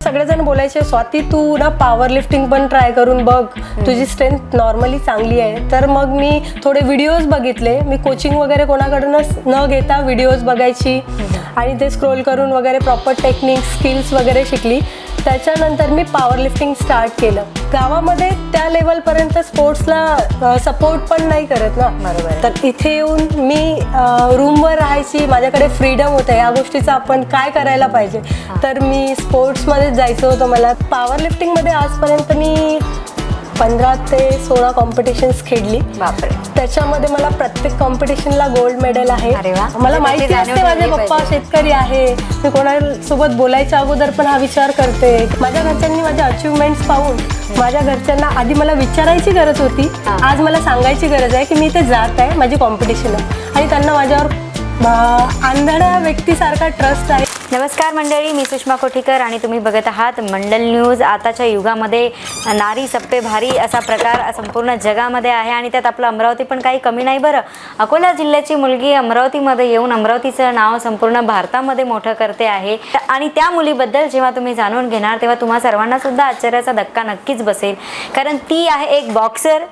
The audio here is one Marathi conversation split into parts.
सगळेजण बोलायचे स्वाती तू ना पॉवर लिफ्टिंग पण ट्राय करून बघ, तुझी स्ट्रेंथ नॉर्मली चांगली आहे. तर मग मी थोडे व्हिडिओज बघितले. मी कोचिंग वगैरे कोणाकडूनच न घेता व्हिडिओज बघायची आणि ते स्क्रोल करून वगैरे प्रॉपर टेक्निक स्किल्स वगैरे शिकली. त्याच्यानंतर मी पॉवर लिफ्टिंग स्टार्ट केलं. गावामध्ये त्या लेवलपर्यंत स्पोर्ट्सला सपोर्ट पण नाही करत ना. बरोबर. तर इथे येऊन मी रूमवर राहायची, माझ्याकडे फ्रीडम होतं. या गोष्टीचं आपण काय करायला पाहिजे, तर मी स्पोर्ट्समध्ये जायचं होतं मला. पॉवर लिफ्टिंगमध्ये आजपर्यंत मी 15 ते 16 कॉम्पिटिशन्स खेळली. बापरे. त्याच्यामध्ये मला प्रत्येक कॉम्पिटिशनला गोल्ड मेडल आहे. अरे वा. मला माहिती असते माझे पप्पा शेतकरी आहे. मी कोणासोबत बोलायच्या अगोदर पण हा विचार करते. माझ्या घरच्यांनी माझ्या अचिव्हमेंट्स पाहून माझ्या घरच्यांना आधी मला विचारायची गरज होती, आज मला सांगायची गरज आहे की मी इथे जात आहे, माझी कॉम्पिटिशन आहे. आणि त्यांना माझ्यावर आंधळ्या व्यक्तीसारखा ट्रस्ट आहे. नमस्कार मंडळी, मी सुषमा कोठीकर आणि तुम्ही बघत आहात मंडल न्यूज. आताच्या युगामध्ये नारी सप्पे भारी असा प्रकार संपूर्ण जगामध्ये आहे आणि त्यात आपलं अमरावती पण काही कमी नाही. बरं, अकोला जिल्ह्याची मुलगी अमरावतीमध्ये येऊन अमरावतीचं नाव संपूर्ण भारतामध्ये मोठं करते आहे. आणि त्या मुलीबद्दल जेव्हा तुम्ही जाणून घेणार तेव्हा तुम्हा सर्वांना सुद्धा आश्चर्याचा धक्का नक्कीच बसेल. कारण ती आहे एक बॉक्सर,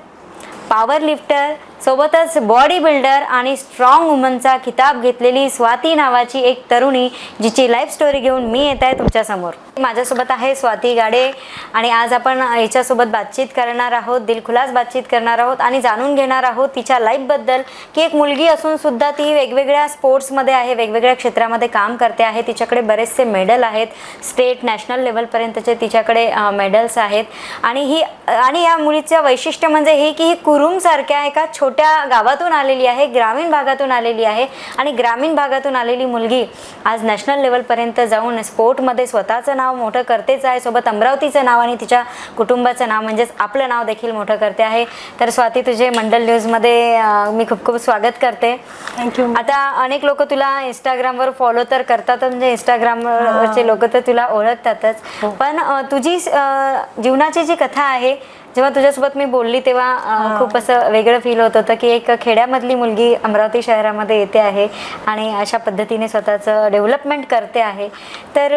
पॉवर लिफ्टर, सोबतच बॉडी बिल्डर आणि स्ट्रॉंग वुमनचा खिताब घेतलेली स्वाती नावाची एक तरुणी, जिची लाईफ स्टोरी घेऊन मी येत आहे तुमच्यासमोर. माझ्यासोबत आहे स्वाती गाडे आणि आज आपण याच्यासोबत बातचीत करणार आहोत, दिलखुलास बातचीत करणार आहोत आणि जाणून घेणार आहोत तिच्या लाईफबद्दल, की एक मुलगी असून सुद्धा ती वेगवेगळ्या स्पोर्ट्समध्ये आहे, वेगवेगळ्या क्षेत्रामध्ये काम करते आहे. तिच्याकडे बरेचसे मेडल आहेत, स्टेट नॅशनल लेवलपर्यंतचे तिच्याकडे मेडल्स आहेत. आणि या मुलीचं वैशिष्ट्य म्हणजे हे की ही कुरुमसारख्या एका छोट्या गावातून आलेली आहे, ग्रामीण भागातून आलेली आहे. आणि ग्रामीण भागातून आलेली मुलगी आज नॅशनल लेवलपर्यंत जाऊन स्पोर्टमध्ये स्वतःचं नाव मोठं करतेच आहे, सोबत अमरावतीचं नाव आणि तिच्या कुटुंबाचं नाव म्हणजेच आपलं नाव देखील मोठं करते आहे. तर स्वाती, तुझे मंडल न्यूजमध्ये मी खूप खूप स्वागत करते. थँक्यू. आता अनेक लोक तुला इंस्टाग्रामवर फॉलो तर करतात, म्हणजे इंस्टाग्रामवरचे लोक तर तुला ओळखतातच. पण तुझी जीवनाची जी कथा आहे, जेव्हा तुझ्यासोबत मी बोलली तेव्हा खूप असं वेगळं फील होत होतं की एक खेड्यामधली मुलगी अमरावती शहरामध्ये येते आहे आणि अशा पद्धतीने स्वतःचं डेव्हलपमेंट करते आहे. तर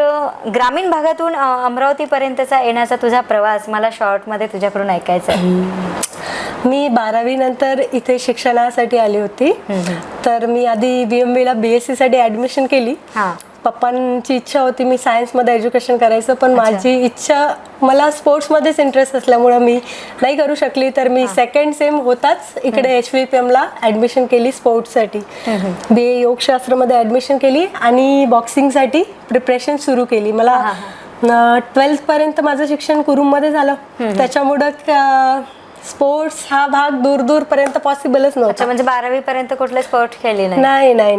ग्रामीण भागातून अमरावतीपर्यंतचा येण्याचा तुझा प्रवास मला शॉर्टमध्ये तुझ्याकडून ऐकायचा आहे. मी 12वी नंतर इथे शिक्षणासाठी आली होती. तर मी आधी BMWला BSc साठी ॲडमिशन केली. पप्पांची इच्छा होती मी सायन्समध्ये एज्युकेशन करायचं, पण माझी इच्छा, मला स्पोर्ट्समध्येच इंटरेस्ट असल्यामुळं मी नाही करू शकली. तर मी सेकंड सेम होताच इकडे HVPMला ॲडमिशन केली स्पोर्ट्ससाठी. BA योगशास्त्रमध्ये ॲडमिशन केली आणि बॉक्सिंगसाठी प्रिपरेशन सुरू केली. मला 12th पर्यंत माझं शिक्षण कुरुममध्ये झालं. त्याच्यामुळं स्पोर्ट्स हा भाग दूर दूर पर्यंत पॉसिबलच नव्हता. म्हणजे 12वी पर्यंत कुठले स्पोर्ट खेळले नाही? नाही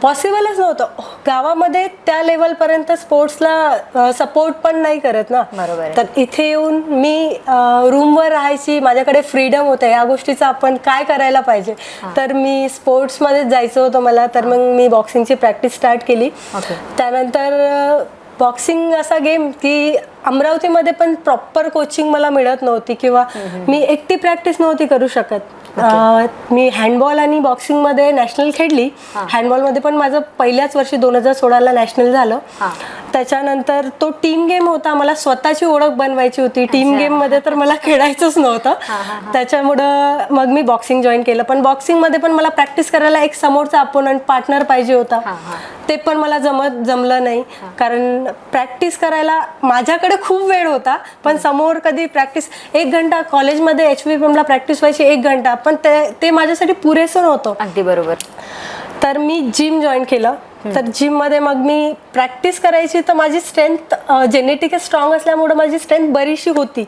पॉसिबलच नव्हतं. गावामध्ये त्या लेवलपर्यंत स्पोर्ट्सला सपोर्ट पण नाही करत ना. बरोबर. तर इथे येऊन मी रूमवर राहायची, माझ्याकडे फ्रीडम होतं. या गोष्टीचं आपण काय करायला पाहिजे, तर मी स्पोर्ट्समध्येच जायचं होतं मला. तर मग मी बॉक्सिंगची प्रॅक्टिस स्टार्ट केली. त्यानंतर बॉक्सिंग असा गेम की अमरावतीमध्ये पण प्रॉपर कोचिंग मला मिळत नव्हती किंवा मी एकटी प्रॅक्टिस नव्हती करू शकत. मी हँडबॉल आणि बॉक्सिंगमध्ये नॅशनल खेळली. हँडबॉलमध्ये पण माझं पहिल्याच वर्षी 2016ला नॅशनल झालं. त्याच्यानंतर तो टीम गेम होता, मला स्वतःची ओळख बनवायची होती. टीम गेममध्ये तर मला खेळायचंच नव्हतं. त्याच्यामुळं मग मी बॉक्सिंग जॉईन केलं. पण बॉक्सिंगमध्ये पण मला प्रॅक्टिस करायला एक समोरचा अपोनंट पार्टनर पाहिजे होता. ते पण मला जमलं नाही, कारण प्रॅक्टिस करायला माझ्याकडे खूप वेळ होता, पण समोर कधी प्रॅक्टिस 1 घंटा कॉलेजमध्ये HVPMला प्रॅक्टिस व्हायची 1 घंटा, पण ते माझ्यासाठी पुरेसं नव्हतं. अगदी बरोबर. तर मी जिम जॉईन केलं. तर जिममध्ये मग मी प्रॅक्टिस करायची, तर माझी स्ट्रेंथ जेनेटिक स्ट्रॉंग असल्यामुळे माझी स्ट्रेंथ बरीचशी होती.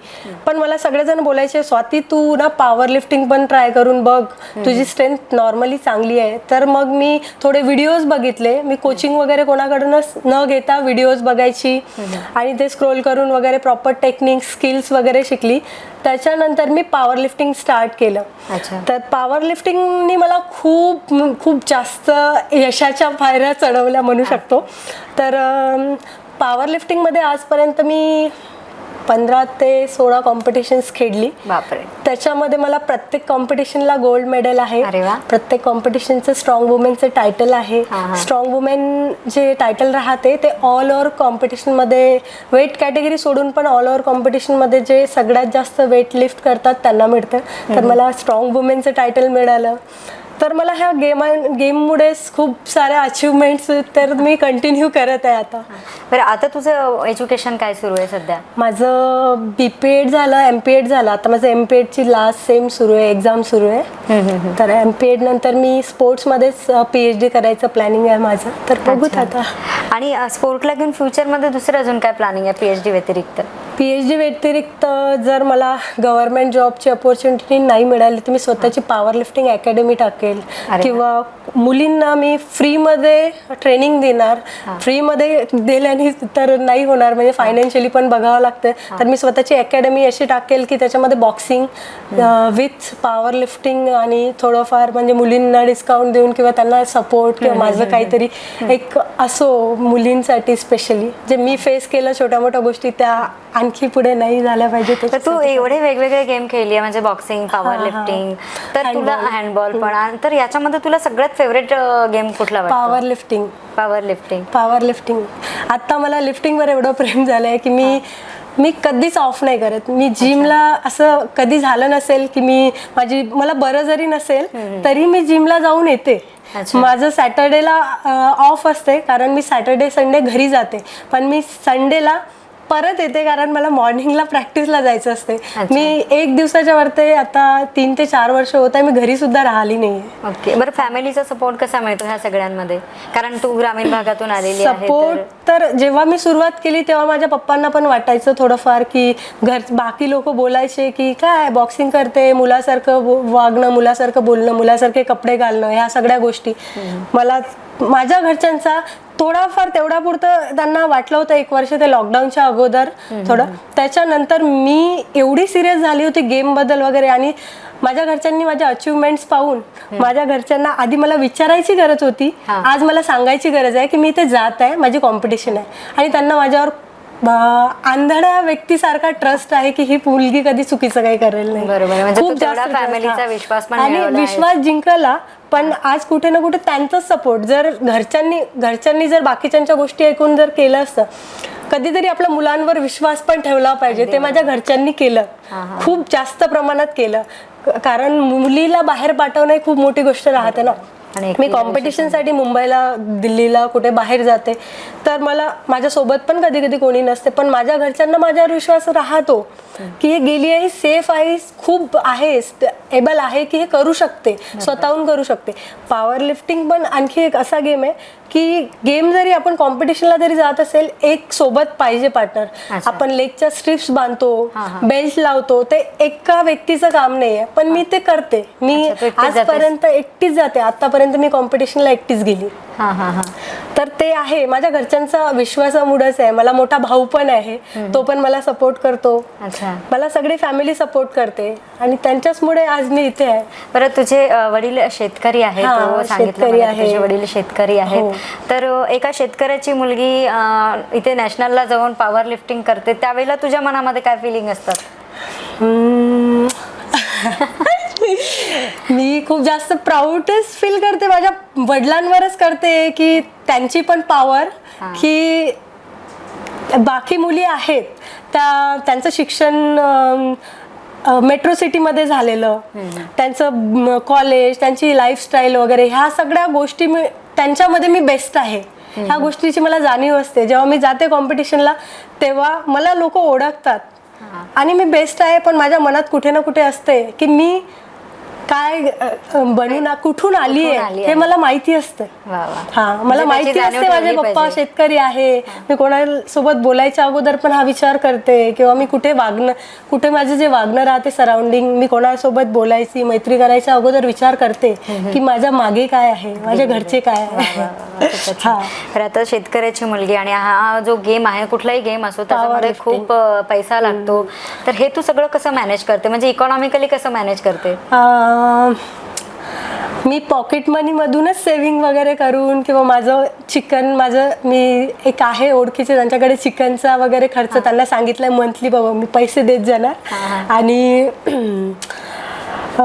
पण मला सगळेजण बोलायचे स्वाती तू ना पॉवर लिफ्टिंग पण ट्राय करून बघ, तुझी स्ट्रेंथ नॉर्मली चांगली आहे. तर मग मी थोडे व्हिडिओज बघितले. मी कोचिंग वगैरे कोणाकडूनच न घेता व्हिडिओज बघायची आणि ते स्क्रोल करून वगैरे प्रॉपर टेक्निक स्किल्स वगैरे शिकली. त्याच्यानंतर मी पॉवर लिफ्टिंग स्टार्ट केलं. तर पॉवर लिफ्टिंगनी मला खूप खूप जास्त यशाच्या पायऱ्या चढवल्या म्हणू शकतो. तर पॉवर लिफ्टिंगमध्ये आजपर्यंत मी 15 ते 16 कॉम्पिटिशन्स खेळली. बापरे. त्याच्यामध्ये मला प्रत्येक कॉम्पिटिशनला गोल्ड मेडल आहे. अरे वा. प्रत्येक कॉम्पिटिशनचं स्ट्रॉंग वुमेनचं टायटल आहे. स्ट्रॉंग वुमेन जे टायटल राहते ते ऑल ओव्हर कॉम्पिटिशनमध्ये वेट कॅटेगरी सोडून पण ऑल ओव्हर कॉम्पिटिशनमध्ये जे सगळ्यात जास्त वेट लिफ्ट करतात त्यांना मिळतं. तर मला स्ट्रॉंग वुमेनचं टायटल मिळालं. तर मला ह्या गेममुळेच खूप साऱ्या अचिव्हमेंट्स तर मी कंटिन्यू करत आहे आता. बरं, आता तुझं एज्युकेशन काय सुरू आहे सध्या? माझं BPEd झालं, MPEd झालं. आता माझं MPEdची लास्ट सेम सुरू आहे, एक्झाम सुरू आहे. तर MPEd नंतर मी स्पोर्ट्समध्येच PhD करायचं प्लॅनिंग आहे माझं. तर बघूत आता. आणि स्पोर्टला घेऊन फ्युचरमध्ये दुसरं अजून काय प्लॅनिंग आहे PhD व्यतिरिक्त? PhD व्यतिरिक्त जर मला गव्हर्नमेंट जॉबची अपॉर्च्युनिटी नाही मिळाली तर मी स्वतःची पॉवर लिफ्टिंग अकॅडमी टाकेल किंवा मुलींना मी फ्रीमध्ये ट्रेनिंग देणार. फ्रीमध्ये दिल्याने तर नाही होणार, म्हणजे फायनान्शियली पण बघावं लागतं. तर मी स्वतःची अकॅडमी अशी टाकेल की त्याच्यामध्ये बॉक्सिंग विथ पॉवर लिफ्टिंग आणि थोडंफार म्हणजे मुलींना डिस्काउंट देऊन किंवा त्यांना सपोर्ट किंवा माझं काहीतरी एक असो मुलींसाठी स्पेशली जे मी फेस केलं छोट्या मोठ्या गोष्टी त्या आणखी पुढे नाही झाल्या पाहिजे. तर तू एवढे वेगवेगळे गेम खेळली आहे म्हणजे बॉक्सिंग, पॉवर लिफ्टिंग, तर तुला हँडबॉल पण, तर याच्यामध्ये तुला सगळ्यात फेवरेट गेम कुठला वाटतो? Power lifting. Power lifting. Power lifting. आता मला लिफ्टिंगवर एवढं प्रेम झालंय की मी कधीच ऑफ नाही करत. मी जिमला असं कधी झालं नसेल की मला बरं जरी नसेल तरी मी जिमला जाऊन येते. माझं सॅटर्डेला ऑफ असते कारण मी सॅटर्डे संडे घरी जाते, पण मी संडेला परत येते कारण मला मॉर्निंगला प्रॅक्टिसला जायचं असते. मी एक दिवसाच्या वरती आता 3 ते 4 वर्ष होत आहे मी घरी सुद्धा राहिली नाहीये. ओके. बरं, फॅमिलीचा सपोर्ट कसा मिळतो ह्या सगळ्यांमध्ये? कारण तू ग्रामीण भागातून आलेली आहे. सपोर्ट तर जेव्हा मी सुरुवात केली तेव्हा माझ्या पप्पांना पण वाटायचं थोडंफार की बाकी लोक बोलायचे की काय बॉक्सिंग करते, मुलासारखं वागणं, मुलासारखं बोलणं, मुलासारखे कपडे घालणं, ह्या सगळ्या गोष्टी. मला माझ्या घरच्यांचा थोडाफार तेवढा पुरतं त्यांना वाटलं होतं 1 वर्ष ते लॉकडाऊनच्या अगोदर थोडं. त्याच्यानंतर मी एवढी सिरियस झाली होती गेम बद्दल वगैरे आणि माझ्या घरच्यांनी माझ्या अचिव्हमेंट्स पाहून माझ्या घरच्यांना आधी मला विचारायची गरज होती, आज मला सांगायची गरज आहे की मी इथे जात आहे, माझी कॉम्पिटिशन आहे. आणि त्यांना माझ्यावर आंधळ्या व्यक्तीसारखा ट्रस्ट आहे की ही मुलगी कधी चुकीचं काही करेल नाही. खूप जास्त फॅमिलीचा विश्वास पण आणि विश्वास जिंकला. पण आज कुठे ना कुठे त्यांचाच सपोर्ट जर घरच्यांनी जर बाकीच्यांच्या गोष्टी ऐकून जर केलं असतं, कधीतरी आपल्या मुलांवर विश्वास पण ठेवला पाहिजे. ते माझ्या घरच्यांनी केलं, खूप जास्त प्रमाणात केलं. कारण मुलीला बाहेर पाठवणं खूप मोठी गोष्ट राहते ना. मी कॉम्पिटिशनसाठी मुंबईला, दिल्लीला कुठे बाहेर जाते तर माझ्यासोबत पण कधी कधी कोणी नसते, पण माझ्या घरच्यांना माझ्यावर विश्वास राहतो की हे गेली आहे, सेफ आहे, खूप आहे, एबल आहे की हे करू शकते, स्वतःहून करू शकते. पॉवर लिफ्टिंग पण आणखी एक असा गेम आहे की गेम जरी आपण कॉम्पिटिशनला जरी जात असेल एक सोबत पाहिजे पार्टनर. आपण लेगच्या स्ट्रिप्स बांधतो, बेल्ट लावतो, ते एका व्यक्तीचं काम नाही आहे, पण मी ते करते. मी आजपर्यंत एकटीच जाते, आतापर्यंत मी कॉम्पिटिशनला एकटीच गेली. तर ते आहे माझ्या घरच्यांचा विश्वासामुळेच आहे. मला मोठा भाऊ पण आहे, तो पण मला सपोर्ट करतो. मला सगळी फॅमिली सपोर्ट करते आणि त्यांच्याचमुळे आज मी इथे आहे. बरं, तुझे वडील शेतकरी आहेत, तुझे वडील शेतकरी आहेत. तर एका शेतकऱ्याची मुलगी इथे नॅशनलला जाऊन पॉवर लिफ्टिंग करते, त्यावेळेला तुझ्या मनामध्ये काय फिलिंग असतात? मी खूप जास्त प्राऊडच फील करते, माझ्या वडिलांवरच करते की त्यांची पण पॉवर, की बाकी मुली आहेत त्यांचं शिक्षण मेट्रो सिटीमध्ये झालेलं, त्यांचं कॉलेज, त्यांची लाईफस्टाईल वगैरे ह्या सगळ्या गोष्टी त्यांच्यामध्ये मी बेस्ट आहे. ह्या गोष्टीची मला जाणीव असते. जेव्हा मी जाते कॉम्पिटिशनला तेव्हा मला लोक ओळखतात आणि मी बेस्ट आहे, पण माझ्या मनात कुठे ना कुठे असते की मी काय बनून कुठून आली आहे हे मला माहिती असतं. मला माहिती असते माझे पप्पा शेतकरी आहे. मी कोणासोबत बोलायच्या अगोदर पण हा विचार करते किंवा मी कुठे माझे जे वागणं राहते सराउंडिंग, मी कोणासोबत बोलायची मैत्री करायच्या अगोदर विचार करते की माझ्या मागे काय आहे, माझ्या घरचे काय आहे. तर आता शेतकऱ्याची मुलगी आणि हा जो गेम आहे, कुठलाही गेम असो त्याच्यामध्ये खूप पैसा लागतो, तर हे तू सगळं कसं मॅनेज करते, म्हणजे इकॉनॉमिकली कसं मॅनेज करते? मी पॉकेट मनी मधूनच सेव्हिंग वगैरे करून किंवा मी एक आहे ओळखीचे त्यांच्याकडे चिकनचा वगैरे खर्च त्यांना सांगितलाय मंथली बाबा मी पैसे देत जाणार. आणि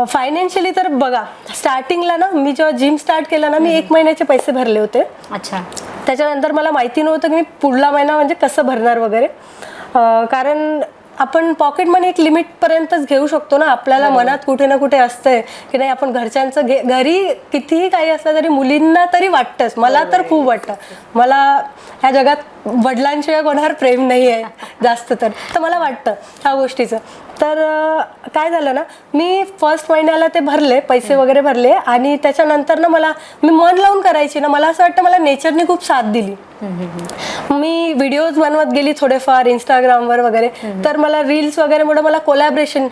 फायनान्शियली तर बघा स्टार्टिंगला ना मी जेव्हा जिम स्टार्ट केलं ना मी 1 महिन्याचे पैसे भरले होते. अच्छा. त्याच्यानंतर मला माहिती नव्हतं की मी पुढला महिना म्हणजे कसं भरणार वगैरे, कारण आपण पॉकेट मनी एक लिमिट पर्यंतच घेऊ शकतो ना. आपल्याला मनात कुठे ना कुठे असतंय की नाही आपण घरच्यांचं घरी कितीही काही असलं तरी मुलींना तरी वाटतंच. मला तर खूप वाटतं, मला ह्या जगात वडिलांशिवाय कोणावर प्रेम नाही आहे जास्त तर मला वाटतं ह्या गोष्टीचं. तर काय झालं ना मी फर्स्ट महिन्याला ते भरले पैसे वगैरे भरले आणि त्याच्यानंतर ना मी मन लावून करायची ना, मला असं वाटतं मला नेचरने खूप साथ दिली. मी व्हिडिओज बनवत गेली थोडेफार इंस्टाग्रामवर वगैरे, तर मला रील्स वगैरेमुळे मला कोलॅबरेशन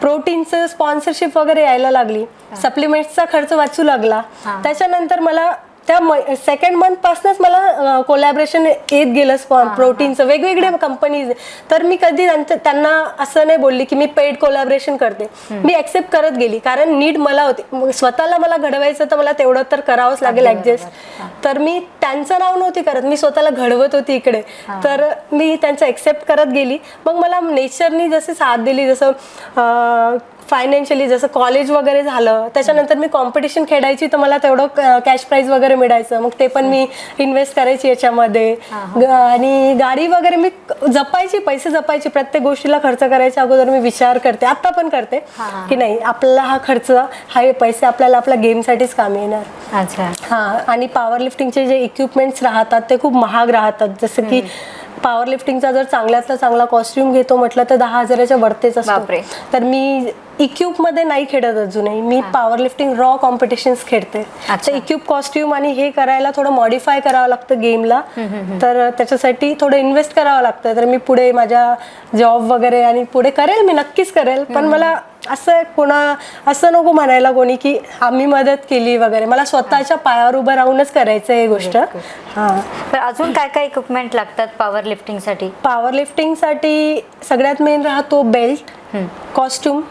प्रोटीनचं स्पॉन्सरशिप वगैरे यायला लागली, सप्लिमेंट्सचा खर्च वाचू लागला. त्याच्यानंतर मला त्या सेकंड मंथ पासूनच मला कोलॅबरेशन येत गेलं प्रोटीनचं वेगवेगळे कंपनीज. तर मी कधी त्यांना असं नाही बोलली की मी पेड कोलॅबरेशन करते, मी ऍक्सेप्ट करत गेली कारण नीड मला होती. स्वतःला मला घडवायचं तर मला तेवढं तर करावंच लागेल ऍडजस्ट. तर मी त्यांचं नाव नव्हती करत, मी स्वतःला घडवत होती इकडे, तर मी त्यांचं ऍक्सेप्ट करत गेली. मग मला नेचरनी जसे साथ दिली, जसं फायनान्शियली जसं कॉलेज वगैरे झालं त्याच्यानंतर मी कॉम्पिटिशन खेळायची तर मला तेवढं कॅश प्राईज वगैरे मिळायचं, मग ते पण मी इन्व्हेस्ट करायची याच्यामध्ये. आणि गाडी वगैरे मी जपायची, पैसे जपायची, प्रत्येक गोष्टीला खर्च करायच्या अगोदर मी विचार करते, आता पण करते की नाही आपला हा खर्च हा पैसे आपल्याला आपल्या गेमसाठीच कामी येणार. अच्छा. आणि पॉवर लिफ्टिंगचे जे इक्विपमेंट्स राहतात ते खूप महाग राहतात. जसं की पॉवर लिफ्टिंगचा जर चांगल्यातला चांगला कॉस्ट्युम घेतो म्हटलं तर 10,000च्या वरतीच असतो. तर मी इक्यूब मध्ये नाही खेळत अजूनही, मी पॉवर लिफ्टिंग रॉ कॉम्पिटिशन्स खेळते. तर इक्यूब कॉस्ट्युम आणि हे करायला थोडं मॉडिफाय करावं लागतं गेमला, तर त्याच्यासाठी थोडं इन्व्हेस्ट करावं लागतं. तर मी पुढे माझ्या जॉब वगैरे आणि पुढे करेल, मी नक्कीच करेल, पण मला असं नको म्हणायला कोणी की आम्ही मदत केली वगैरे. मला स्वतःच्या पायावर उभं राहूनच करायचं ही गोष्ट. तर अजून काय काय इक्विपमेंट लागतात पॉवर लिफ्टिंगसाठी? पॉवर लिफ्टिंगसाठी सगळ्यात मेन राहतो बेल्ट, कॉस्ट्युम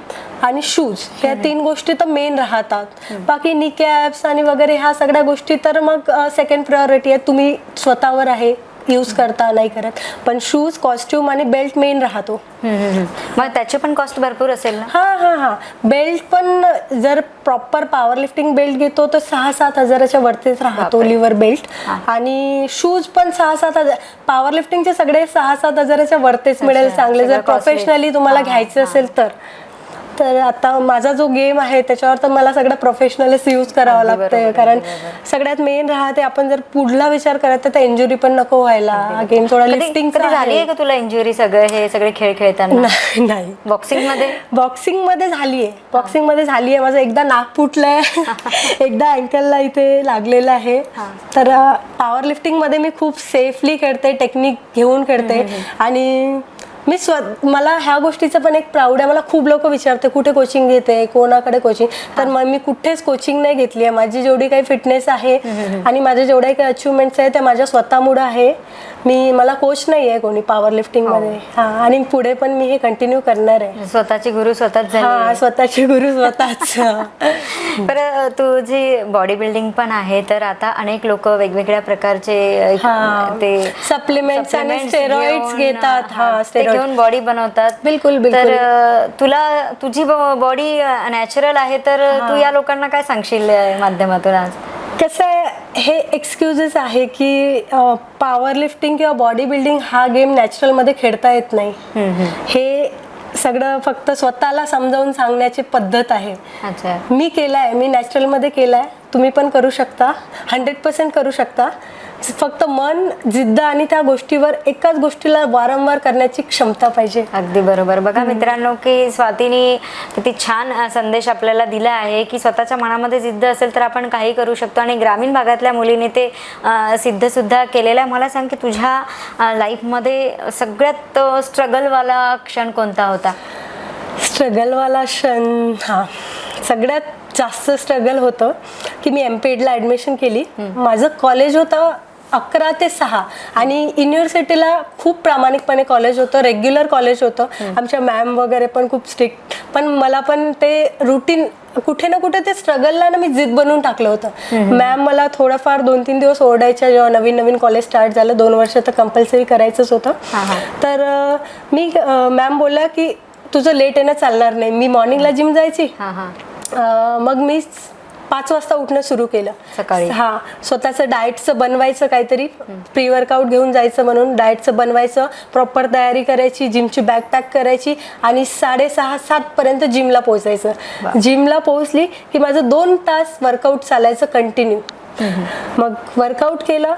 आणि शूज. ह्या 3 गोष्टी तर मेन राहतात. बाकी नी कॅप्स आणि वगैरे ह्या सगळ्या गोष्टी तर मग सेकंड प्रायोरिटी आहे, तुम्ही स्वतःवर आहे यूज करता नाही करत. पण शूज, कॉस्ट्युम आणि बेल्ट मेन राहतो. मग त्याची पण कॉस्ट भरपूर असेल ना? हा बेल्ट पण जर प्रॉपर पॉवर लिफ्टिंग बेल्ट घेतो तर 6-7 हजाराच्या वरतीच राहतो लिव्हर बेल्ट. आणि शूज पण 6-7 हजार. पॉवर लिफ्टिंगचे सगळे 6-7 हजाराच्या वरतीच मिळेल चांगले, जर प्रोफेशनली तुम्हाला घ्यायचं असेल तर. तर आता माझा जो गेम आहे त्याच्यावर तर मला सगळं प्रोफेशनलच यूज करावं लागतंय, कारण सगळ्यात मेन राहते आपण जर पुढला विचार करत तर इंजुरी पण नको व्हायला. गेम थोडा लिफ्टिंग झाली आहे का तुला इंजुरी हे सगळे खेळ खेळताना? नाही. बॉक्सिंग मध्ये झालीये. माझं एकदा नाक फुटलंय, एकदा अँकलला इथे लागलेलं आहे. तर पॉवर लिफ्टिंग मध्ये मी खूप सेफली खेळते, टेक्निक घेऊन खेळते. आणि मला ह्या गोष्टीचं पण एक प्राऊड आहे. मला खूप लोक विचारते कुठे कोचिंग घेते, कोणाकडे कोचिंग, तर मग मी कुठेच कोचिंग नाही घेतली आहे. माझी जेवढी काही फिटनेस आहे आणि माझ्या जेवढ्या काही अचिव्हमेंट्स आहे त्या माझ्या स्वतःमुळे आहे. मला कोच नाही आहे कोणी पॉवर लिफ्टिंग मध्ये. आणि पुढे पण मी हे कंटिन्यू करणार आहे. स्वतःची गुरु स्वतःच झाली. स्वतःची गुरु स्वतःच. बरं, तुझी बॉडी बिल्डिंग पण आहे, तर आता अनेक लोक वेगवेगळ्या प्रकारचे ते सप्लिमेंट्स आणि स्टेरॉइड्स घेतात, घेऊन बॉडी बनवतात. बिलकुल. तर तुझी बॉडी नॅचरल आहे, तर तू या लोकांना काय सांगशील माध्यमातून आज? कसं आहे, हे एक्सक्युजेस आहे की पॉवर लिफ्टिंग किंवा बॉडी बिल्डिंग हा गेम नॅचरल मध्ये खेळता येत नाही. हे सगळं फक्त स्वतःला समजावून सांगण्याची पद्धत आहे. मी केलाय, मी नॅचरल मध्ये केलाय, तुम्ही पण करू शकता, 100% करू शकता. फक्त मन, जिद्द आणि त्या गोष्टीवर एकाच गोष्टीला वारंवार करण्याची क्षमता पाहिजे. अगदी बरोबर. बघा मित्रांनो, की स्वातीने किती छान संदेश आपल्याला दिला आहे की स्वतःच्या मनामध्ये जिद्द असेल तर आपण काही करू शकतो. आणि ग्रामीण भागातल्या मुलीने ते सिद्ध सुद्धा केलेलं आहे. मला सांग की तुझ्या लाईफमध्ये सगळ्यात स्ट्रगलवाला क्षण कोणता होता? स्ट्रगलवाला क्षण, सगळ्यात जास्त स्ट्रगल होतं की मी MPEDला ॲडमिशन केली. माझं कॉलेज होतं 11 ते 6 आणि युनिव्हर्सिटीला खूप प्रामाणिकपणे कॉलेज होतं, रेग्युलर कॉलेज होतं. आमच्या मॅम वगैरे पण खूप स्ट्रिक्ट, पण मला पण ते रुटीन कुठे ना कुठे ते स्ट्रगलला ना मी जिद बनवून टाकलं होतं. मॅम मला थोडंफार 2-3 दिवस ओरडायच्या जेव्हा नवीन नवीन कॉलेज स्टार्ट झालं, 2 वर्ष तर कंपल्सरी करायचंच होतं. तर मी मॅम बोलल्या की तुझं लेट येणं चालणार नाही. मी मॉर्निंगला जिम जायची, मग मी 5 वाजता उठणं सुरू केलं सकाळी. स्वतःचं डाएटचं बनवायचं, काहीतरी प्री वर्कआउट घेऊन जायचं म्हणून डाएटचं बनवायचं, प्रॉपर तयारी करायची, जिमची बॅग पॅक करायची आणि 6:30-7 पर्यंत जिमला पोहोचायचं. जिमला पोहोचली की माझं 2 तास वर्कआउट चालायचं कंटिन्यू. मग वर्कआउट केलं,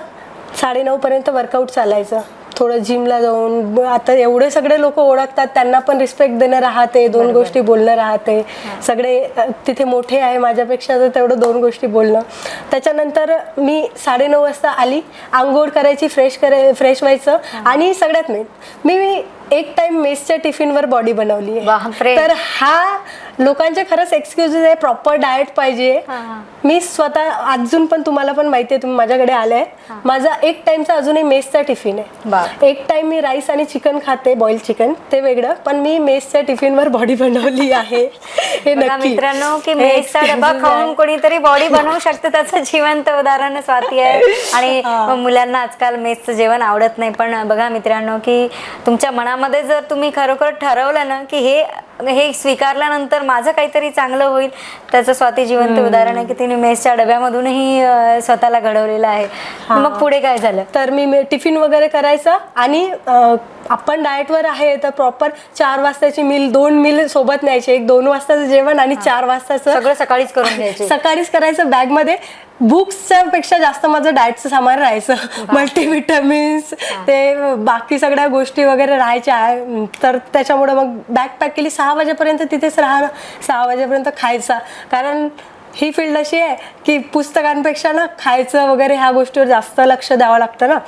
9:30 पर्यंत वर्कआउट चालायचं. थोडं जिमला जाऊन, आता एवढे सगळे लोक ओळखतात, त्यांना पण रिस्पेक्ट देणं राहते, 2 गोष्टी बोलणं राहते. सगळे तिथे मोठे आहे माझ्यापेक्षा, तर तेवढं 2 गोष्टी बोलणं. त्याच्यानंतर मी 9:30 वाजता आली, आंघोळ करायची, फ्रेश व्हायचं. आणि सगळ्यात मेन, मी एक टाइम मेसच्या टिफिनवर बॉडी बनवली आहे. तर हा लोकांचे खरंच एक्सक्युजेस आहे, प्रॉपर डाएट पाहिजे. मी स्वतः अजून पण, तुम्हाला पण माहिती आहे, तुम्ही माझ्याकडे आलाय, माझा एक टाइमचा अजूनही मेसचा टिफिन आहे. एक टाइम मी राईस आणि चिकन खाते, बॉइल्ड चिकन, ते वेगळं, पण मी मेसच्या टिफिनवर बॉडी बनवली आहे. हे नक्की मित्रांनो, की मेसचा डबा खाऊन कोणीतरी बॉडी बनवू शकते, त्याचं जिवंत उदाहरण स्वाती आहे. आणि मुलांना आजकाल मेसचं जेवण आवडत नाही. पण बघा मित्रांनो, की तुमच्या मनामध्ये जर तुम्ही खरोखर ठरवलं ना की हे स्वीकारल्यानंतर माझं काहीतरी चांगलं होईल, त्याचं स्वाती जिवंत उदाहरण आहे की तिने मेसच्या डब्यामधूनही स्वतःला घडवलेलं आहे. मग पुढे काय झालं? तर मी टिफिन वगैरे करायचा आणि आपण डाएटवर आहे तर प्रॉपर 4 वाजताची मील, 2 मील सोबत न्यायचे, एक 2 वाजताचं जेवण आणि 4 वाजताचं सगळं सकाळीच करून घ्यायचं. सकाळीच करायचं. बॅगमध्ये बुक्सच्या पेक्षा जास्त माझं डाएटचं सामान राहायचं, मल्टीविटामिन्स, ते बाकी सगळ्या गोष्टी वगैरे राहायच्या. तर त्याच्यामुळे मग बॅग पॅक केली, 6 वाजेपर्यंत तिथेच राहणं, 6 वाजेपर्यंत खायचा. कारण ही फील्ड अशी आहे की पुस्तकांपेक्षा ना खायचं वगैरे ह्या गोष्टीवर जास्त लक्ष द्यावं लागतं ना.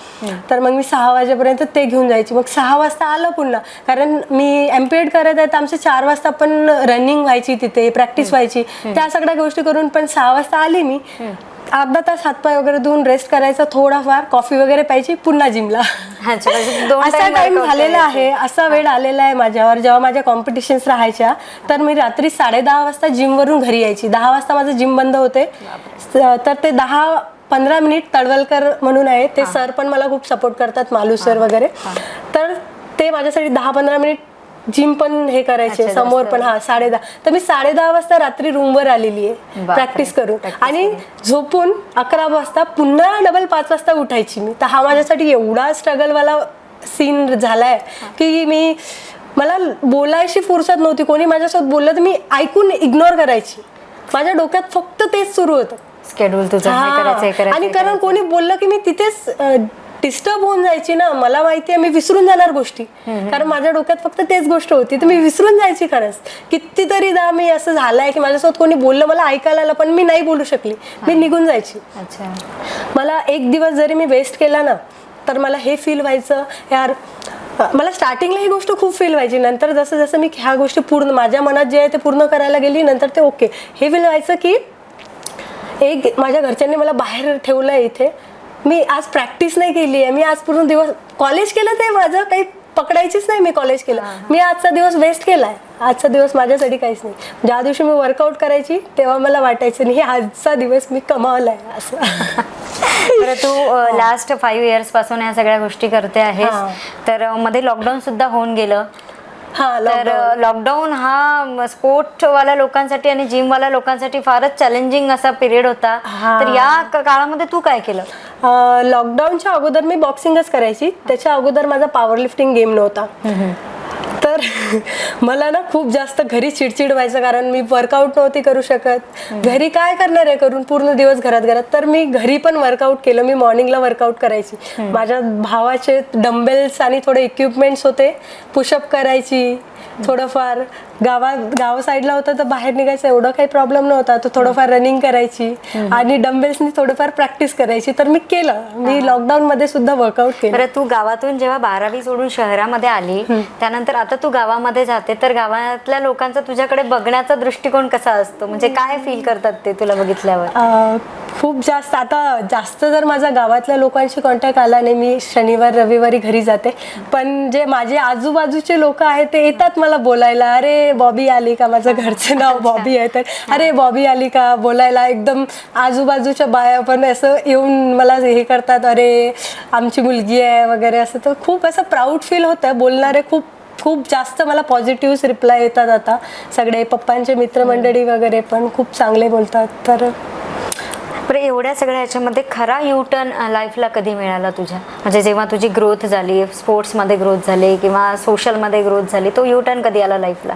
तर मग मी 6 वाजेपर्यंत ते घेऊन जायची. मग 6 वाजता आलं पुन्हा, कारण मी एमपीएड करत आहे तर आमचे 4 वाजता पण रनिंग व्हायची, तिथे प्रॅक्टिस व्हायची, त्या सगळ्या गोष्टी करून. पण 6 वाजता आली मी, अर्धा तास हातपाय वगैरे धुवून रेस्ट करायचा, थोडाफार कॉफी वगैरे प्यायची, पुन्हा जिमला. असा टाइम झालेला आहे, असा वेळ आलेला आहे माझ्यावर. जेव्हा माझ्या कॉम्पिटिशन्स राहायच्या तर मी रात्री 10:30 वाजता जिमवरून घरी यायची. 10 वाजता माझं जिम बंद होते, तर ते 10-15 मिनिट तळवलकर म्हणून आहे, ते सर पण मला खूप सपोर्ट करतात, मालू सर वगैरे. तर ते माझ्यासाठी 10-15 मिनिट जिम पण हे करायचे समोर पण. 10:30. तर मी 10:30 वाजता रात्री रूमवर आलेली आहे प्रॅक्टिस करून, आणि झोपून 11 वाजता पुन्हा डबल 5 वाजता उठायची मी. तर हा माझ्यासाठी एवढा स्ट्रगलवाला सीन झालाय की मला बोलायची फुरसत नव्हती. कोणी माझ्यासोबत बोललं तर मी ऐकून इग्नोर करायची. माझ्या डोक्यात फक्त तेच सुरू होतं, स्केड्यूल तुझं हे करायचं. आणि कारण कोणी बोललं की मी तिथेच डिस्टर्ब होऊन जायची ना. मला माहिती आहे मी विसरून जाणार गोष्टी, कारण माझ्या डोक्यात फक्त तेच गोष्ट होती, तर मी विसरून जायची. खरंच कितीतरीदा मी असं झालंय की माझ्यासोबत कोणी बोललं, मला ऐकायला आलं, पण मी नाही बोलू शकली, मी निघून जायची. मला एक दिवस जरी मी वेस्ट केला ना, तर मला हे फील व्हायचं यार. मला स्टार्टिंगला ही गोष्ट खूप फील व्हायची, नंतर जसं जसं मी ह्या गोष्टी पूर्ण माझ्या मनात जे आहे ते पूर्ण करायला गेली, नंतर ते ओके. हे फील व्हायचं की एक माझ्या घरच्यांनी मला बाहेर ठेवलं आहे, इथे मी आज प्रॅक्टिस नाही केली आहे, मी आज पूर्ण दिवस कॉलेज केलं, ते माझं काही पकडायचीच नाही. मी कॉलेज केलं, मी आजचा दिवस वेस्ट केलाय, आजचा दिवस माझ्यासाठी काहीच नाही. ज्या दिवशी मी वर्कआउट करायची तेव्हा मला वाटायचं नाही आजचा दिवस मी कमावलाय असं. तर तू लास्ट 5 इयर्स पासून या सगळ्या गोष्टी करते आहेस, तर मध्ये लॉकडाऊन सुद्धा होऊन गेलं. तर लॉकडाऊन हा स्पोर्टवाल्या लोकांसाठी आणि जिमवाल्या लोकांसाठी फारच चॅलेंजिंग असा पिरियड होता. तर या काळामध्ये तू काय केलं? लॉकडाऊनच्या अगोदर मी बॉक्सिंगच करायची, त्याच्या अगोदर माझा पॉवर लिफ्टिंग गेम नव्हता. तर मला ना खूप जास्त घरी चिडचिड व्हायचं, कारण मी वर्कआउट नव्हती करू शकत. घरी काय करणार आहे करून, पूर्ण दिवस घरात. तर मी घरी पण वर्कआउट केलं. मी मॉर्निंगला वर्कआउट करायची. माझ्या भावाचे डंबेल्स आणि थोडे इक्विपमेंट्स होते, पुशअप करायची. थोडंफार गावा साईडला होतं तर बाहेर निघायचं, एवढं काही प्रॉब्लेम नव्हता. तर थोडंफार रनिंग करायची आणि डंबेल्सनी थोडंफार प्रॅक्टिस करायची. तर मी केलं, मी लॉकडाऊन मध्ये सुद्धा वर्कआउट केलं. बरं, तू गावातून जेव्हा 12वी सोडून शहरामध्ये आली, त्यानंतर आता तू गावामध्ये जाते, तर गावातल्या लोकांचा तुझ्याकडे बघण्याचा दृष्टिकोन कसा असतो? म्हणजे काय फील करतात ते तुला बघितल्यावर? खूप जास्त. आता जास्त जर माझा गावातल्या लोकांशी कॉन्टॅक्ट आला नाही, मी शनिवार रविवारी घरी जाते, पण जे माझे आजूबाजूचे लोक आहेत ते येतात मला बोलायला, अरे अरे बॉबी आली का, माझं घरचं नाव बॉबी आहे, तर अरे बॉबी आली का बोलायला एकदम आजूबाजूच्या बाया पण असं येऊन मला हे करतात, अरे आमची मुलगी आहे वगैरे असं. तर खूप असं प्राऊड फील होतं. बोलणारे खूप खूप जास्त मला पॉझिटिव्ह रिप्लाय येतात. आता सगळे पप्पांचे मित्रमंडळी वगैरे पण खूप चांगले बोलतात. तर बरं, एवढ्या सगळ्या ह्याच्यामध्ये खरा युटर्न लाईफला कधी मिळाला तुझ्या? म्हणजे जेव्हा तुझी ग्रोथ झाली, स्पोर्ट्समध्ये ग्रोथ झाली किंवा सोशलमध्ये ग्रोथ झाली, तो युटर्न कधी आला लाईफला?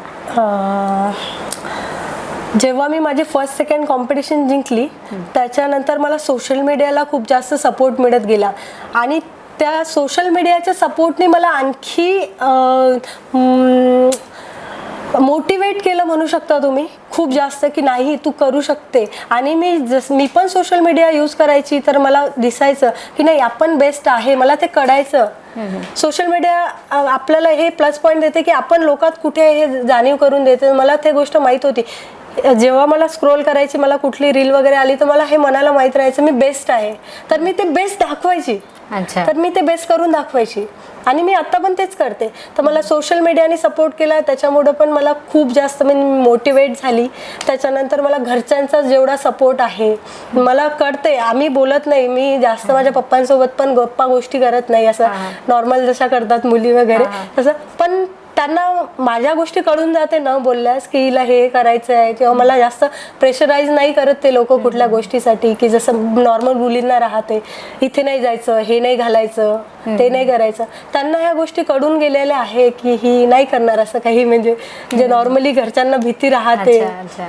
जेव्हा मी माझी फर्स्ट सेकंड कॉम्पिटिशन जिंकली त्याच्यानंतर मला सोशल मीडियाला खूप जास्त सपोर्ट मिळत गेला आणि त्या सोशल मीडियाच्या सपोर्टने मला आणखी मोटिवेट केलं म्हणू शकता तुम्ही खूप जास्त, की नाही तू करू शकते. आणि मी पण सोशल मीडिया यूज करायची, तर मला दिसायचं की नाही आपण बेस्ट आहे, मला ते कळायचं. सोशल मीडिया आपल्याला हे प्लस पॉईंट देते की आपण लोकात कुठे हे जाणीव करून देते. मला ते गोष्ट माहीत होती. जेव्हा मला स्क्रोल करायची, मला कुठली रील वगैरे आली तर मला हे मनाला माहीत राहायचं मी बेस्ट आहे, तर मी ते बेस्ट दाखवायची. तर मी ते बेस्ट करून दाखवायची आणि मी आता पण तेच करते. तर मला सोशल मीडियाने सपोर्ट केला, त्याच्यामुळं पण मला खूप जास्त मी मोटिवेट झाली. त्याच्यानंतर मला घरच्यांचा जेवढा सपोर्ट आहे मला कळते. आम्ही बोलत नाही, मी जास्त माझ्या पप्पांसोबत पण गप्पा गोष्टी करत नाही, असं नॉर्मल जशा करतात मुली वगैरे तसं. पण त्यांना माझ्या गोष्टी कळून जाते न बोलल्यास, की हिला हे करायचं आहे, किंवा मला जास्त प्रेशराईज नाही करत ते लोक कुठल्या गोष्टीसाठी, की जसं नॉर्मल मुलींना राहते इथे नाही जायचं, हे नाही घालायचं, ते नाही करायचं. त्यांना ह्या गोष्टी कळून गेलेल्या आहे की ही नाही करणार असं काही, म्हणजे जे नॉर्मली घरच्यांना भीती राहते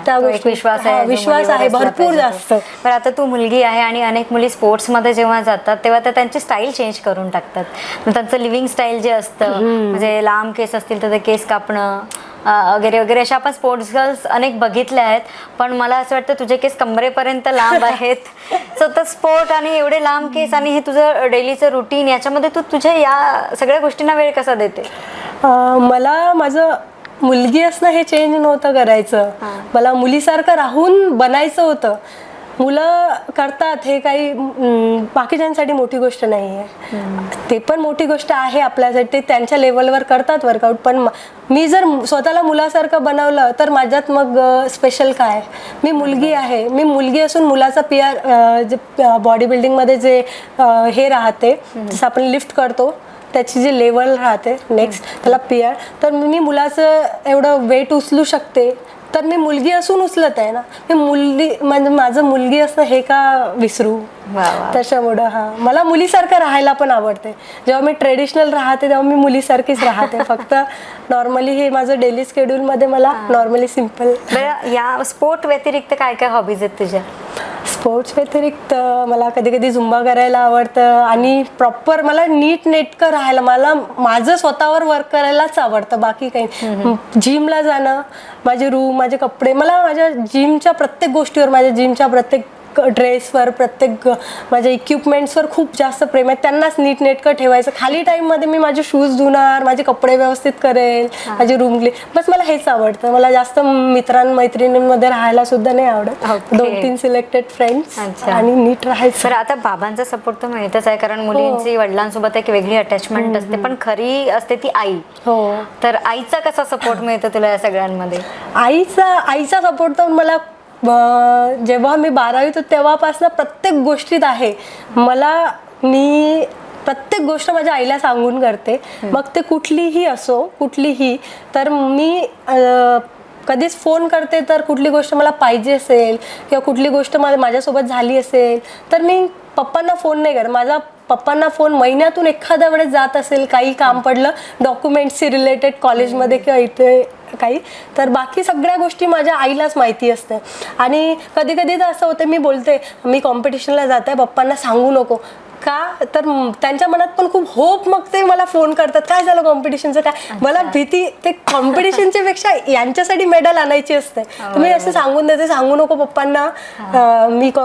त्या गोष्टी विश्वास आहे भरपूर जास्त. पण आता तू मुलगी आहे आणि अनेक मुली स्पोर्ट्समध्ये जेव्हा जातात तेव्हा त्या त्यांची स्टाईल चेंज करून टाकतात. त्यांचं लिव्हिंग स्टाईल जे असतं, म्हणजे लांब केस असतील तर ते केस कापणं वगैरे वगैरे, अशा आपण स्पोर्ट्स गर्ल्स अनेक बघितल्या आहेत. पण मला असं वाटतं तुझे केस कमरेपर्यंत लांब आहेत. सो तर स्पोर्ट आणि एवढे लांब केस आणि हे तुझं डेलीचं रुटीन, याच्यामध्ये तू तुझ्या या सगळ्या गोष्टींना वेळ कसा देते? मला माझं मुलगी असणं हे चेंज नव्हतं करायचं. मला मुलीसारखं राहून बनायचं होतं. मुलं करतात हे काही बाकीच्यांसाठी मोठी गोष्ट नाही आहे, ते पण मोठी गोष्ट आहे आपल्यासाठी. ते त्यांच्या लेवलवर करतात वर्कआउट. पण मी जर स्वतःला मुलासारखं बनवलं तर माझ्यात मग स्पेशल काय? मी मुलगी आहे, मी मुलगी असून मुलाचा जे बॉडी बिल्डिंगमध्ये जे हे राहते, जसं आपण लिफ्ट करतो त्याची जी लेवल राहते नेक्स्ट त्याला पियर, तर मी मुलाचं एवढं वेट उचलू शकते. तर मी मुलगी असून उचलत आहे ना, मी मुलगी म्हणजे माझं मुलगी असणं हे का विसरू. त्याच्यामुळं मला मुलीसारखं राहायला पण आवडते. जेव्हा मी ट्रेडिशनल राहते तेव्हा मी मुलीसारखीच राहते. फक्त नॉर्मली हे माझं डेली शेड्यूलमध्ये मला नॉर्मली सिम्पल. या स्पोर्ट व्यतिरिक्त काय काय हॉबीज आहेत तुझ्या? स्पोर्ट्स व्यतिरिक्त मला कधी कधी झुंबा करायला आवडतं आणि प्रॉपर मला नीट नेटकं राहायला, मला माझं स्वतःवर वर्क करायलाच आवडतं. बाकी काही जिमला जाणं, माझे रूम, माझे कपडे, मला माझ्या जिमच्या प्रत्येक गोष्टीवर, माझ्या जिमच्या प्रत्येक ड्रेसवर, प्रत्येक माझ्या इक्विपमेंट्सवर खूप जास्त प्रेम आहे. त्यांनाच नीटनेटकं ठेवायचं. खाली टाईममध्ये मी माझे शूज धुणार, माझे कपडे व्यवस्थित करेल, माझी रूम क्लीन, बस मला हेच आवडतं. मला जास्त मित्रांमध्ये राहायला सुद्धा नाही आवडत. 2-3 सिलेक्टेड फ्रेंड्स आणि नीट राहायचं. तर आता बाबांचा सपोर्ट तर मिळतच आहे, कारण मुलींची वडिलांसोबत एक वेगळी अटॅचमेंट असते, पण खरी असते ती आई. तर आईचा कसा सपोर्ट मिळतो तुला या सगळ्यांमध्ये? आईचा सपोर्ट तर मला जेव्हा मी 12वीत होते तेव्हापासून प्रत्येक गोष्टीत आहे. मी प्रत्येक गोष्ट माझ्या आईला सांगून करते, मग ते कुठलीही असो, कुठलीही. तर मी कधीच फोन करते, तर कुठली गोष्ट मला पाहिजे असेल किंवा कुठली गोष्ट माझ्यासोबत झाली असेल तर मी पप्पांना फोन नाही करत. माझा पप्पांना फोन महिन्यातून एखाद्या वेळेस जात असेल, काही काम पडलं डॉक्युमेंट्सशी रिलेटेड कॉलेजमध्ये किंवा इथे काही, तर बाकी सगळ्या गोष्टी माझ्या आईलाच माहिती असते. आणि कधी कधी तर असं होतं, मी बोलते मी कॉम्पिटिशनला जाते, पप्पांना सांगू नको का, तर त्यांच्या मनात पण खूप होप, मग ते मला फोन करतात, काय झालं कॉम्पिटिशनचं काय. मला भीती, ते कॉम्पिटिशनच्या पेक्षा यांच्यासाठी मेडल आणायची असते. तर मी असं सांगून देते, सांगू नको पप्पांना.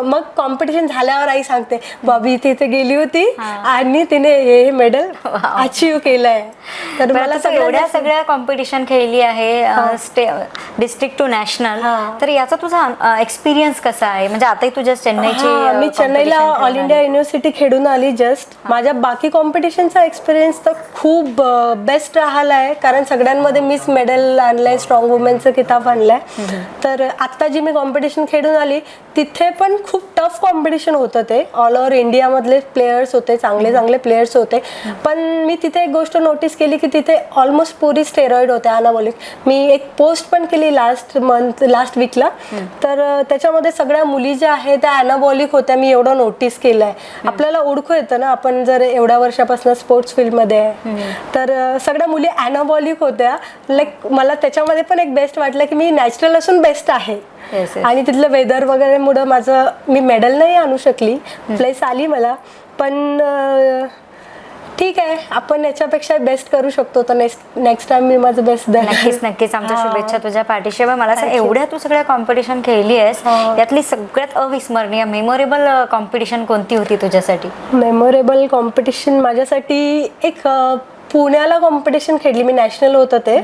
मग कॉम्पिटिशन झाल्यावर आई सांगते, बॉबी तिथे गेली होती आणि तिने हे मेडल अचीव केलंय. तर मला एवढ्या सगळ्या कॉम्पिटिशन खेळली आहे, डिस्ट्रिक्ट टू नॅशनल, तर याचा तुझा एक्सपिरियन्स कसा आहे? म्हणजे आताही तुझ्या मी चेन्नईला ऑल इंडिया युनिव्हर्सिटी खेळून आली जस्ट. माझ्या बाकी कॉम्पिटिशनचा एक्सपिरियन्स तर खूप बेस्ट राहिला आहे, कारण सगळ्यांमध्ये मीच मेडल आणलंय, स्ट्रॉंग वुमेनचं किताब आणलाय. तर आत्ता जी मी कॉम्पिटिशन खेळून आली तिथे पण खूप टफ कॉम्पिटिशन होतं. ते ऑल ओव्हर इंडियामधले प्लेयर्स होते, चांगले चांगले प्लेयर्स होते. पण मी तिथे एक गोष्ट नोटीस केली की तिथे ऑलमोस्ट पुरी स्टेरॉइड होते, अनाबॉलिक. मी एक पोस्ट पण केली लास्ट वीकला. तर त्याच्यामध्ये सगळ्या मुली ज्या आहेत त्या अनाबॉलिक होत्या. मी एवढं नोटीस केलंय. आपल्याला ओळखू येतं ना, आपण जर एवढ्या वर्षापासून स्पोर्ट्स फील्डमध्ये आहे. तर सगळ्या मुली अनाबॉलिक होत्या. लाईक मला त्याच्यामध्ये पण एक बेस्ट वाटलं की मी नॅचरल असून बेस्ट आहे. आणि तिथलं वेदर वगैरे मुळे मी मेडल नाही आणू शकली, प्लेस आली मला. पण ठीक आहे, आपण याच्यापेक्षा बेस्ट करू शकतो. तर नेक्स्ट टाइम मी माझं बेस्ट द्या. नक्कीच आमच्या शुभेच्छा तुझ्या पाठीशी. मला असं एवढ्या तू सगळ्या कॉम्पिटिशन खेळली आहेस, यातली सगळ्यात अविस्मरणीय मेमोरेबल कॉम्पिटिशन कोणती होती तुझ्यासाठी? मेमोरेबल कॉम्पिटिशन माझ्यासाठी एक पुण्याला कॉम्पिटिशन खेळली मी, नॅशनल होतं ते.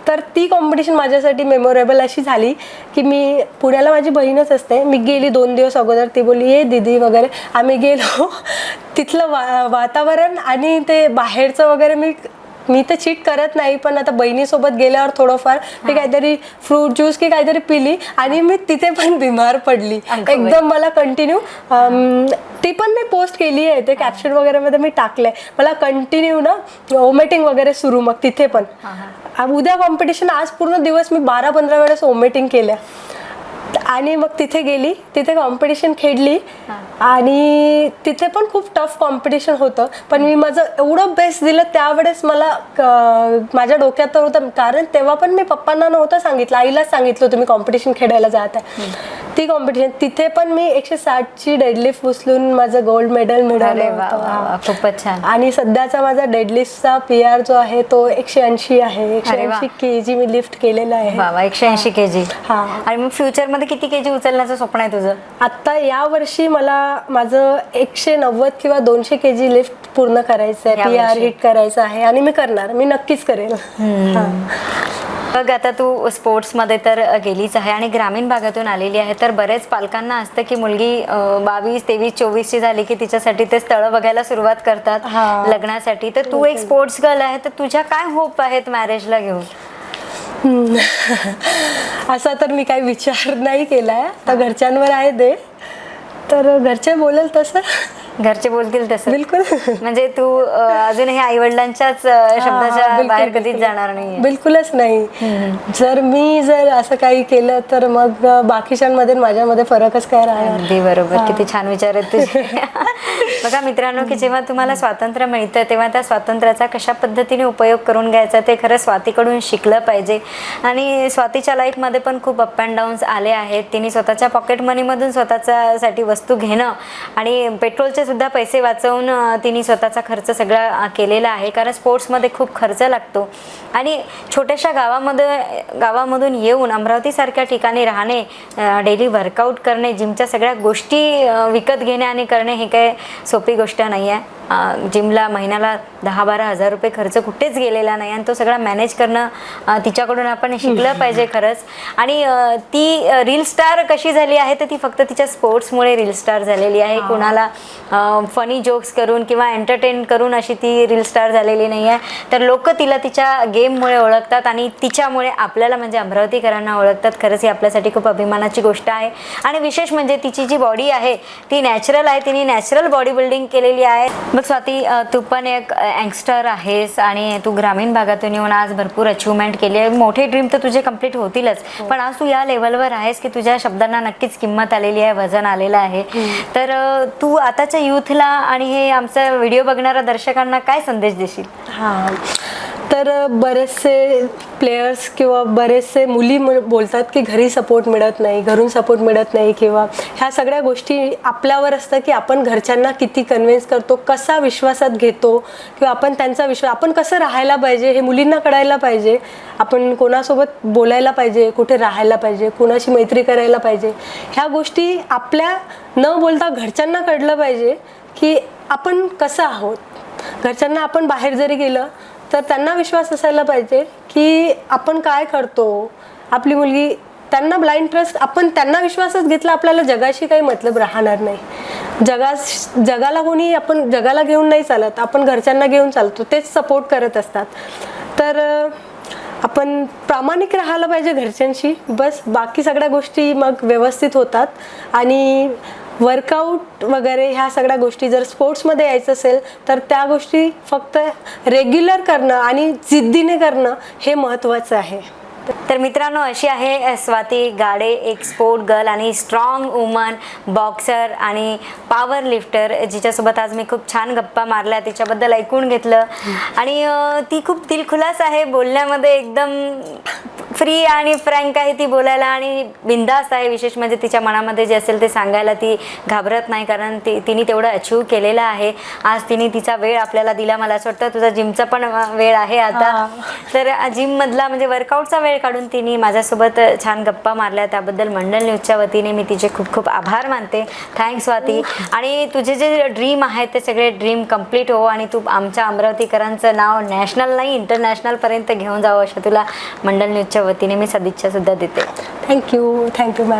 तर ती कॉम्पिटिशन माझ्यासाठी मेमोरेबल अशी झाली की मी पुण्याला, माझी बहीणच असते, मी गेली 2 दिवस अगोदर. ती बोलली ये दीदी वगैरे. आम्ही गेलो. तिथलं वातावरण आणि ते बाहेरचं वगैरे मी तर चीट करत नाही, पण आता बहिणीसोबत गेल्यावर थोडंफार मी काहीतरी फ्रूट ज्यूस की काहीतरी पिली आणि मी तिथे पण बिमार पडली एकदम. मला कंटिन्यू ती पण मी पोस्ट केली आहे, ते कॅप्शन वगैरे मध्ये मी टाकलंय. मला कंटिन्यू ना वॉमिटिंग वगैरे सुरू. मग तिथे पण उद्या कॉम्पिटिशन, आज पूर्ण दिवस मी 12-15 वेळेस वॉमिटिंग केल्या. आणि मग तिथे गेली, तिथे कॉम्पिटिशन खेळली आणि तिथे पण खूप टफ कॉम्पिटिशन होतं. पण मी माझं एवढं बेस्ट दिलं त्यावेळेस. मला माझ्या डोक्यात तर होतं, कारण तेव्हा पण मी पप्पांना नव्हतं सांगितलं, आईलाच सांगितलं होतं मी कॉम्पिटिशन खेळायला जात आहे. ती कॉम्पिटिशन तिथे पण मी 160ची डेडलिफ्ट उचलून माझं गोल्ड मेडल मिळालं होतं. खूपच छान. आणि सध्याचा माझा डेडलिफ्टचा PR जो आहे तो 180 आहे. 180 kg मी लिफ्ट केलेला आहे. 180 kg. हा. आणि मग फ्युचर मध्ये किती kg उचलण्याचं स्वप्न आहे तुझं? आता या वर्षी मला माझं 190 किंवा 200 kg लिफ्ट पूर्ण करायचं आहे, PR हिट करायचं आहे. आणि मी करणार, मी नक्कीच करेल. बघ, आता तू स्पोर्ट्समध्ये तर गेलीच आहे आणि ग्रामीण भागातून आलेली आहे. तर बरेच पालकांना असतं की मुलगी 22, 23, 24ची झाली की तिच्यासाठी ते स्थळं बघायला सुरुवात करतात लग्नासाठी. तर तू एक स्पोर्ट्स गर्ल आहे, तर तुझ्या काय होप आहेत मॅरेजला घेऊन? असा तर मी काही विचार नाही केलाय. तर घरच्यांवर आहे ते, तर घरचे बोलेल तसं. घरचे बोलतील तसं बिलकुल. म्हणजे तू अजूनही आई वडिलांच्याच शब्दाच्या बाहेर कधीच जाणार नाही? बिलकुलच नाही. जर असं काही केलं तर मग बाकीच्यांमध्ये माझ्यामध्ये फरकच काय राहणार. अगदी बरोबर. किती छान विचार आहेत तुझे. बघा मित्रांनो, की जेव्हा तुम्हाला स्वातंत्र्य मिळतं तेव्हा त्या स्वातंत्र्याचा कशा पद्धतीने उपयोग करून घ्यायचा ते खरं स्वातीकडून शिकलं पाहिजे. आणि स्वातीच्या लाईफमध्ये पण खूप अप अँड डाऊन्स आले आहेत. तिने स्वतःच्या पॉकेट मनीमधून स्वतःसाठी वस्तू घेणं आणि पेट्रोलचे सुद्धा पैसे वाचवून तिने स्वतःचा खर्च सगळा केलेला आहे. कारण स्पोर्ट्समध्ये खूप खर्च लागतो आणि छोट्याशा गावामधून येऊन अमरावतीसारख्या ठिकाणी राहणे, डेली वर्कआउट करणे, जिमच्या सगळ्या गोष्टी विकत घेणे आणि करणे हे काही सोपी गोष्ट नाही आहे. जिमला महिन्याला 10-12 हजार रुपये खर्च कुठेच गेलेला नाही आणि तो सगळा मॅनेज करणं तिच्याकडून आपण शिकलं पाहिजे खरंच. आणि ती रील स्टार कशी झाली आहे तर ती फक्त तिच्या स्पोर्ट्समुळे रील स्टार झालेली आहे. कुणाला फनी जोक्स करून किंवा एंटरटेन करून अशी ती रील स्टार झालेली नाही आहे. तर लोक तिला तिच्या गेममुळे ओळखतात आणि तिच्यामुळे आपल्याला म्हणजे अमरावतीकरांना ओळखतात. खरंच ही आपल्यासाठी खूप अभिमानाची गोष्ट आहे. आणि विशेष म्हणजे तिची जी बॉडी आहे ती नॅचरल आहे, तिने नॅचरल बॉडी बिल्डिंग केलेली आहे. मग स्वाती, तू पण एक यंगस्टर आहेस आणि तू ग्रामीण भागातून येऊन आज भरपूर अचिव्हमेंट केली आहे. मोठे ड्रीम तर तुझे कम्प्लीट होतीलच, पण आज तू या लेवलवर आहेस की तुझ्या शब्दांना नक्कीच किंमत आलेली आहे, वजन आलेलं आहे. तर तू आताच्या युथला आणि हे आमचा व्हिडिओ बघणाऱ्या दर्शकांना काय संदेश देशील? तर बरेचसे प्लेयर्स किंवा बरेचसे मुली बोलतात की घरी सपोर्ट मिळत नाही, घरून सपोर्ट मिळत नाही, किंवा ह्या सगळ्या गोष्टी आपल्यावर असतं की आपण घरच्यांना किती कन्व्हिन्स करतो, कसा विश्वासात घेतो, किंवा आपण त्यांचा विश्वास, आपण कसं राहायला पाहिजे हे मुलींना कळायला पाहिजे. आपण कोणासोबत बोलायला पाहिजे, कुठे राहायला पाहिजे, कोणाशी मैत्री करायला पाहिजे, ह्या गोष्टी आपल्या न बोलता घरच्यांना कळलं पाहिजे की आपण कसं आहोत. घरच्यांना आपण बाहेर जरी गेलं तर त्यांना विश्वास असायला पाहिजे की आपण काय करतो, आपली मुलगी त्यांना ब्लाइंड ट्रस्ट, आपण त्यांना विश्वासच घेतला, आपल्याला जगाशी काही मतलब राहणार नाही. जगाला कोणी, आपण जगाला घेऊन नाही चालत, आपण घरच्यांना घेऊन चालतो, तेच सपोर्ट करत असतात. तर आपण प्रामाणिक राहायला पाहिजे घरच्यांशी, बस बाकी सगळ्या गोष्टी मग व्यवस्थित होतात. आणि वर्कआउट वगैरे ह्या सगळ्या गोष्टी जर स्पोर्ट्समध्ये यायचं असेल तर त्या गोष्टी फक्त रेग्युलर करणं आणि जिद्दीने करणं हे महत्त्वाचं आहे. तर मित्रांनो, अशी आहे स्वाती गाडे, एक स्पोर्ट गर्ल आणि स्ट्रॉंग वुमन, बॉक्सर आणि पॉवर लिफ्टर, जिच्यासोबत आज मी खूप छान गप्पा मारल्या, तिच्याबद्दल ऐकून घेतलं. आणि ती खूप दिलखुलास आहे बोलण्यामध्ये, एकदम फ्री आणि फ्रँक आहे ती बोलायला आणि बिंदास्त आहे. विशेष म्हणजे तिच्या मनामध्ये जे असेल ते सांगायला ती घाबरत नाही, कारण तिने तेवढं अचीव केलेलं आहे. आज तिने तिचा वेळ आपल्याला दिला. मला असं वाटतं तुझा जिमचा पण वेळ आहे आता, तर जिममधला म्हणजे वर्कआउटचा वेळ काढून तिने माझ्यासोबत छान गप्पा मारल्या. त्याबद्दल मंडल न्यूजच्या वतीने मी तिचे खूप खूप आभार मानते. थँक्स स्वाती. आणि तुझे जे ड्रीम आहेत ते सगळे ड्रीम कम्प्लीट हो आणि तू आमच्या अमरावतीकरांचं नाव नॅशनल नाही इंटरनॅशनलपर्यंत घेऊन जावं, अशा तुला मंडल न्यूजच्या वतीने मी सदिच्छा सुद्धा देते. Thank you ma'am.